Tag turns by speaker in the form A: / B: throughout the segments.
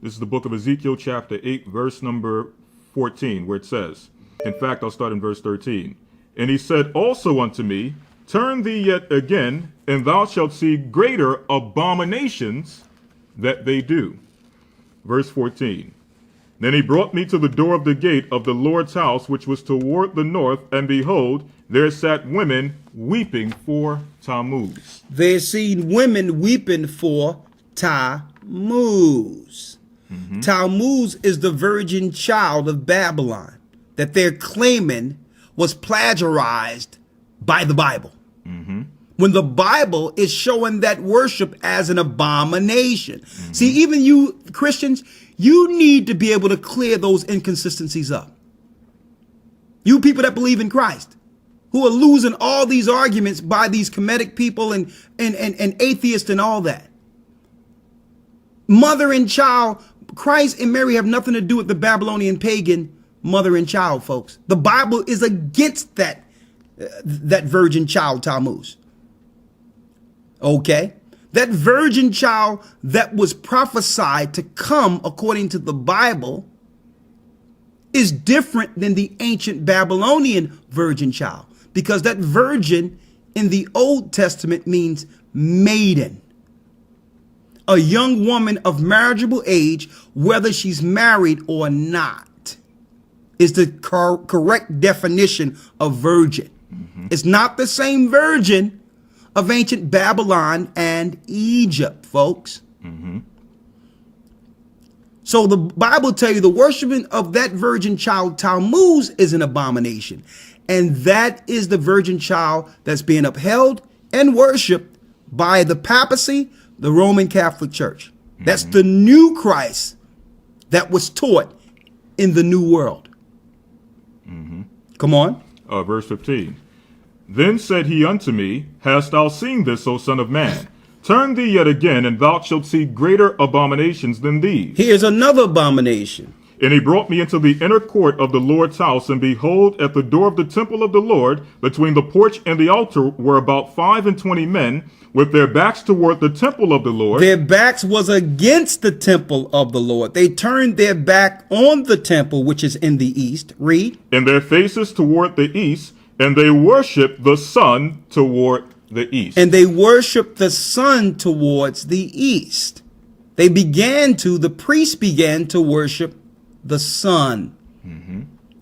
A: This is the book of Ezekiel, chapter 8, verse number 14, where it says, in fact, I'll start in verse 13. And he said also unto me, turn thee yet again, and thou shalt see greater abominations that they do. Verse 14. Then he brought me to the door of the gate of the Lord's house, which was toward the north, and behold, there sat women weeping for Tammuz.
B: They seen women weeping for Tammuz. Tammuz is the virgin child of Babylon that they're claiming was plagiarized by the Bible. When the Bible is showing that worship as an abomination. See, even you Christians, you need to be able to clear those inconsistencies up. You people that believe in Christ, who are losing all these arguments by these Kemetic people and atheists and all that. Mother and child, Christ and Mary have nothing to do with the Babylonian pagan mother and child, folks. The Bible is against that virgin child, Tammuz. Okay? That virgin child that was prophesied to come according to the Bible is different than the ancient Babylonian virgin child, because that virgin in the Old Testament means maiden. A young woman of marriageable age, whether she's married or not, is the correct definition of virgin. It's not the same virgin of ancient Babylon and Egypt, folks. So the Bible tells you the worshiping of that virgin child, Tammuz, is an abomination. And that is the virgin child that's being upheld and worshiped by the papacy, the Roman Catholic Church. That's the new Christ that was taught in the new world. Come on.
A: Verse 15. Then said he unto me, hast thou seen this, O son of man? Turn thee yet again, and thou shalt see greater abominations than these.
B: Here's another abomination.
A: And he brought me into the inner court of the Lord's house, and behold, at the door of the temple of the Lord, between the porch and the altar, were about 25 men, with their backs toward the temple of the Lord.
B: Their backs was against the temple of the Lord. They turned their back on the temple, which is in the east. Read.
A: And their faces toward the east, and they worshiped the sun toward the east.
B: And they worshiped the sun towards the east. The priests began to worship the sun.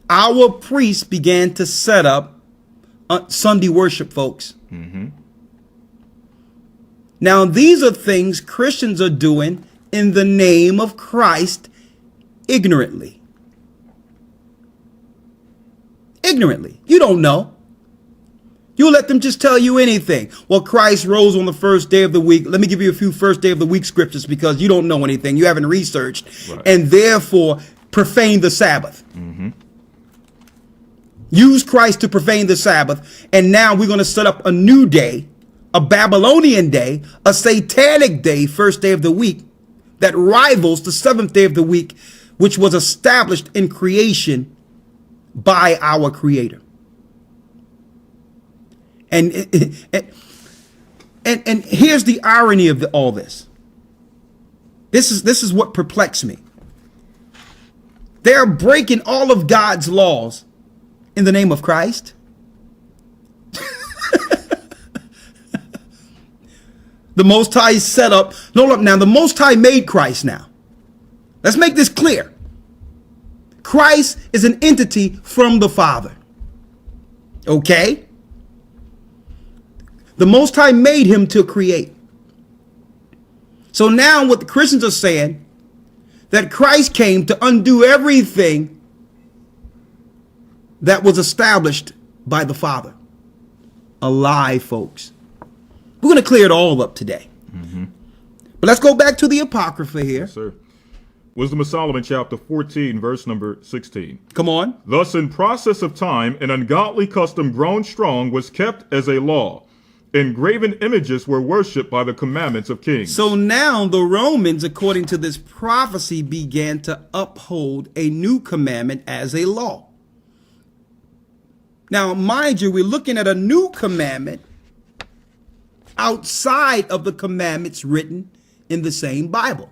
B: Our priests began to set up Sunday worship, folks. Now, these are things Christians are doing in the name of Christ ignorantly. Ignorantly. You don't know. You let them just tell you anything. Well, Christ rose on the first day of the week. Let me give you a few first day of the week scriptures, because you don't know anything. You haven't researched. Right. And therefore profane the Sabbath. Use Christ to profane the Sabbath. And now we're going to set up a new day, a Babylonian day, a satanic day, first day of the week, that rivals the seventh day of the week, which was established in creation by our Creator. And here's the irony of all this. This is what perplexed me. They're breaking all of God's laws in the name of Christ. The Most High set up. No, look now. The Most High made Christ now. Let's make this clear. Christ is an entity from the Father. Okay? The Most High made him to create. So now what the Christians are saying, that Christ came to undo everything that was established by the Father. A lie, folks. We're going to clear it all up today. But let's go back to the Apocrypha here.
A: Yes, sir. Wisdom of Solomon, chapter 14, verse number 16.
B: Come on.
A: Thus, in process of time, an ungodly custom grown strong was kept as a law. Engraven images were worshipped by the commandments of kings.
B: So now the Romans, according to this prophecy, began to uphold a new commandment as a law. Now, mind you, we're looking at a new commandment outside of the commandments written in the same Bible.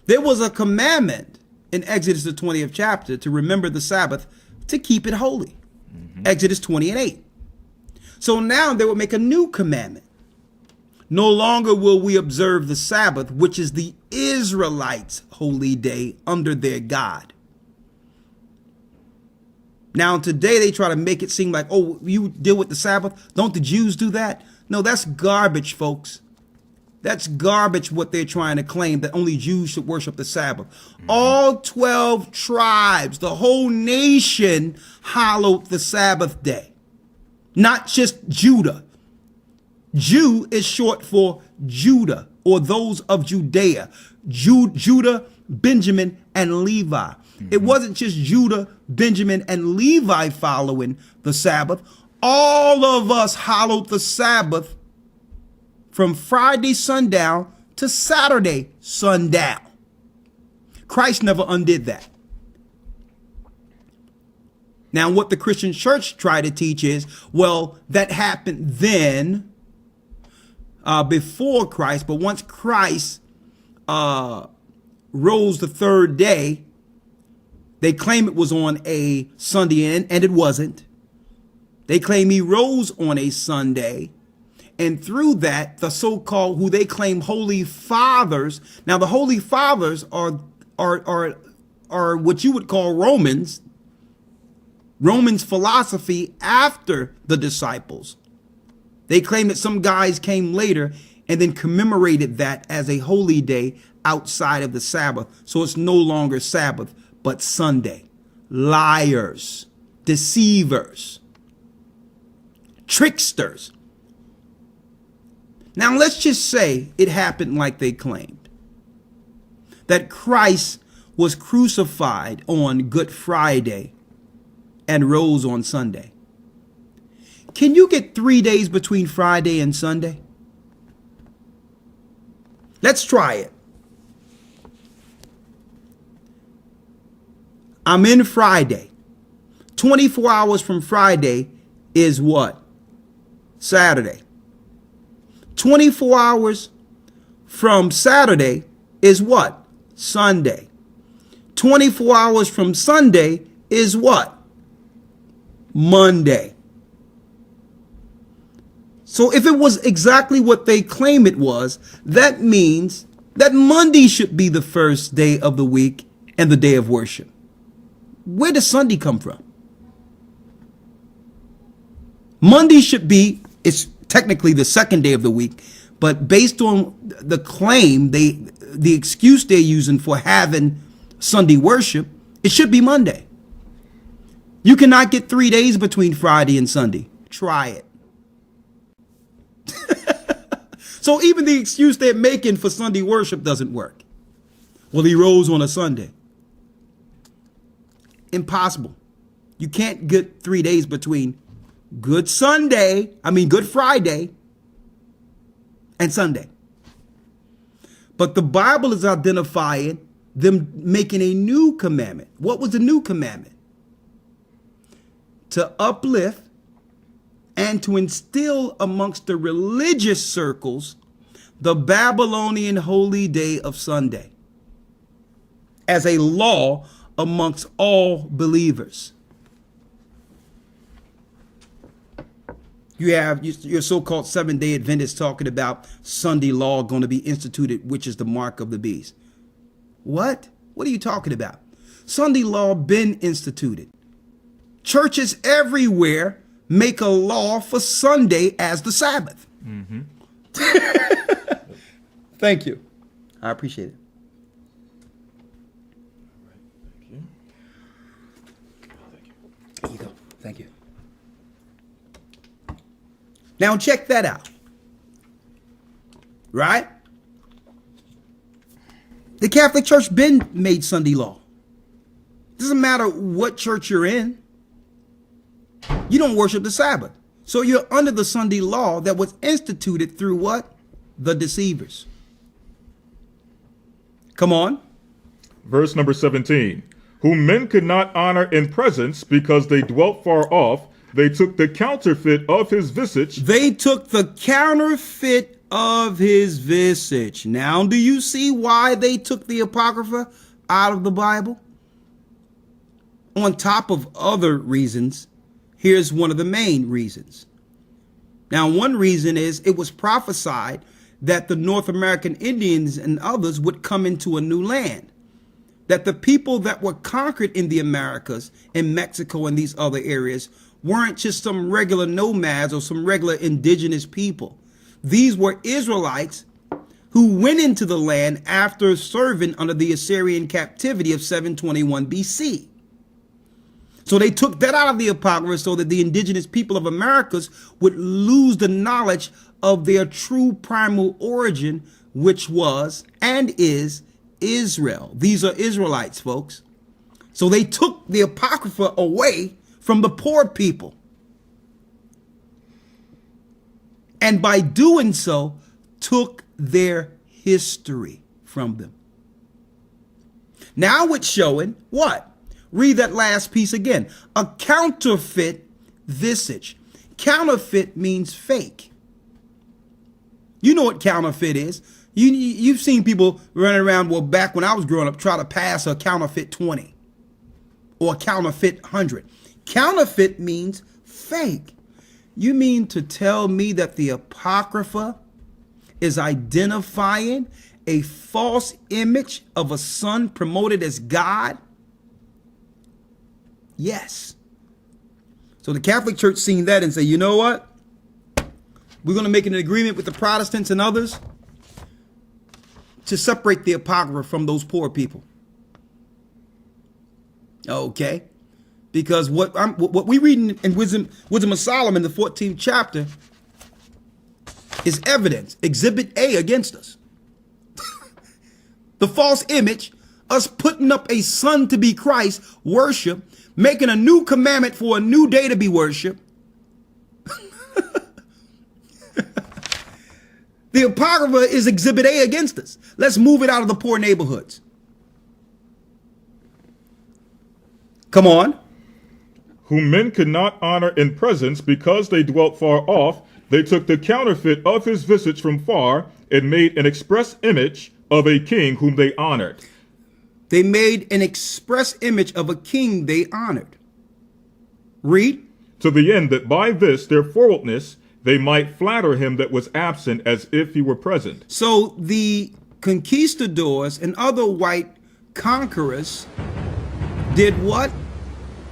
B: There was a commandment in Exodus the 20th chapter to remember the Sabbath, to keep it holy. Exodus 20:8. So now they will make a new commandment. No longer will we observe the Sabbath, which is the Israelites' holy day under their God. Now today they try to make it seem like, oh, you deal with the Sabbath. Don't the Jews do that? No, that's garbage, folks. That's garbage what they're trying to claim, that only Jews should worship the Sabbath. All 12 tribes, the whole nation hallowed the Sabbath day. Not just Judah. Jew is short for Judah, or those of Judea. Judah, Benjamin, and Levi. It wasn't just Judah, Benjamin, and Levi following the Sabbath. All of us hallowed the Sabbath from Friday sundown to Saturday sundown. Christ never undid that. Now, what the Christian church tried to teach is, well, that happened then, before Christ, but once Christ rose the third day, they claim it was on a Sunday, and it wasn't. They claim he rose on a Sunday. And through that, the so-called, who they claim holy fathers. Now, the holy fathers are what you would call Romans philosophy after the disciples. They claim that some guys came later and then commemorated that as a holy day outside of the Sabbath. So it's no longer Sabbath, but Sunday. Liars, deceivers, tricksters. Now, let's just say it happened like they claimed, that Christ was crucified on Good Friday and rose on Sunday. Can you get 3 days between Friday and Sunday? Let's try it. I'm in Friday. 24 hours from Friday is what? Saturday. 24 hours from Saturday is what? Sunday. 24 hours from Sunday is what? Monday. So if it was exactly what they claim it was, that means that Monday should be the first day of the week and the day of worship. Where does Sunday come from? Monday should be, it's technically the second day of the week, but based on the claim, the excuse they're using for having Sunday worship, it should be Monday. You cannot get 3 days between Friday and Sunday. Try it. So even the excuse they're making for Sunday worship doesn't work. Well, he rose on a Sunday. Impossible. You can't get 3 days between Good Friday and Sunday. But the Bible is identifying them making a new commandment. What was the new commandment? To uplift and to instill amongst the religious circles the Babylonian holy day of Sunday as a law amongst all believers. You have your so-called Seventh-day Adventists talking about Sunday law going to be instituted, which is the mark of the beast. What? What are you talking about? Sunday law been instituted. Churches everywhere make a law for Sunday as the Sabbath. Mm-hmm. Thank you. I appreciate it. There you go. Thank you. Now check that out. Right? The Catholic Church been made Sunday law. Doesn't matter what church you're in. You don't worship the Sabbath. So you're under the Sunday law that was instituted through what? The deceivers. Come on.
A: Verse number 17. Whom men could not honor in presence because they dwelt far off. They took the counterfeit of his visage.
B: They took the counterfeit of his visage. Now, do you see why they took the Apocrypha out of the Bible? On top of other reasons, here's one of the main reasons. Now, one reason is it was prophesied that the North American Indians and others would come into a new land. That the people that were conquered in the Americas, in Mexico and these other areas, weren't just some regular nomads or some regular indigenous people. These were Israelites who went into the land after serving under the Assyrian captivity of 721 BC. So they took that out of the Apocrypha so that the indigenous people of Americas would lose the knowledge of their true primal origin, which was and is Israel. These are Israelites, folks. So they took the Apocrypha away from the poor people. And by doing so, took their history from them. Now it's showing what? Read that last piece again. A counterfeit visage. Counterfeit means fake. You know what counterfeit is. You've seen people running around, well, back when I was growing up, try to pass a counterfeit 20 or a counterfeit 100. Counterfeit means fake. You mean to tell me that the Apocrypha is identifying a false image of a son promoted as God? Yes. So the Catholic Church seen that and say, you know what? We're going to make an agreement with the Protestants and others to separate the Apocrypha from those poor people. Okay. Because what we read in Wisdom of Solomon, the 14th chapter, is evidence, exhibit A against us. The false image, us putting up a son to be Christ, worship, making a new commandment for a new day to be worshiped. The Apocrypha is exhibit A against us. Let's move it out of the poor neighborhoods. Come on.
A: Whom men could not honor in presence because they dwelt far off, they took the counterfeit of his visage from far and made an express image of a king whom they honored.
B: They made an express image of a king they honored. Read.
A: To the end that by this their forwardness they might flatter him that was absent as if he were present.
B: So the conquistadors and other white conquerors did what?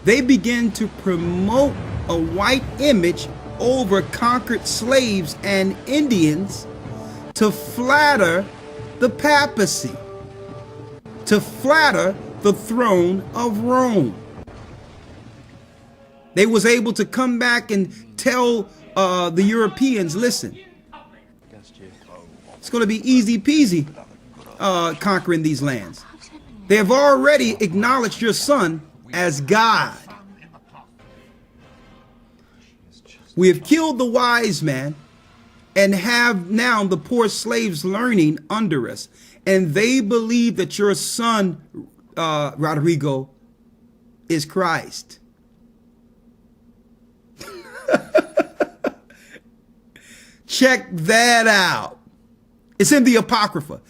B: They began to promote a white image over conquered slaves and Indians to flatter the papacy, to flatter the throne of Rome. They was able to come back and tell the Europeans, listen, it's going to be easy peasy conquering these lands. They have already acknowledged your son as God. We have killed the wise man and have now the poor slaves learning under us. And they believe that your son, Rodrigo, is Christ. Check that out. It's in the Apocrypha.